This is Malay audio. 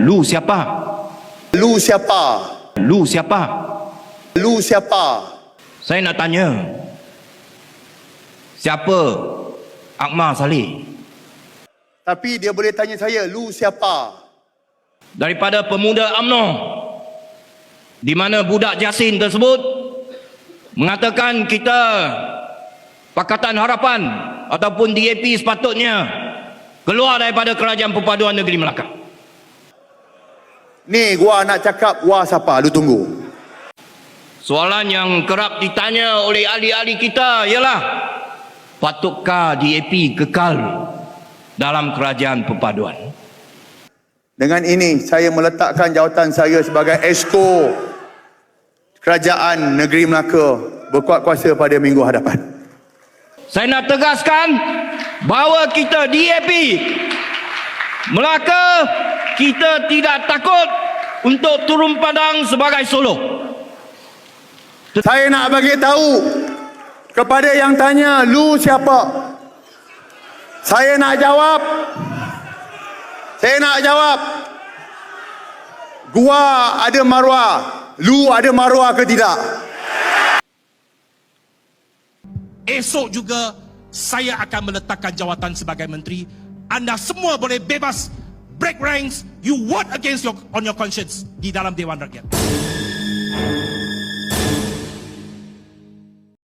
Lu siapa? Lu siapa? Lu siapa? Lu siapa? Saya nak tanya. Siapa Akmal Saleh? Tapi dia boleh tanya saya, lu siapa? Daripada pemuda UMNO, di mana budak Jasin tersebut mengatakan kita Pakatan Harapan ataupun DAP sepatutnya keluar daripada Kerajaan Perpaduan Negeri Melaka. Ni gua nak cakap, gua siapa? Lu tunggu. Soalan yang kerap ditanya oleh ahli-ahli kita ialah, patutkah DAP kekal dalam Kerajaan Perpaduan? Dengan ini saya meletakkan jawatan saya sebagai Esko Kerajaan Negeri Melaka berkuat kuasa pada minggu hadapan. Saya nak tegaskan bahawa kita DAP Melaka, kita tidak takut untuk turun padang sebagai Solo. Saya nak bagi tahu kepada yang tanya, lu siapa? Saya nak jawab. Gua ada maruah, lu ada maruah ke tidak? Esok juga saya akan meletakkan jawatan sebagai menteri. Anda semua boleh bebas break ranks, you vote against on your conscience di dalam Dewan Rakyat.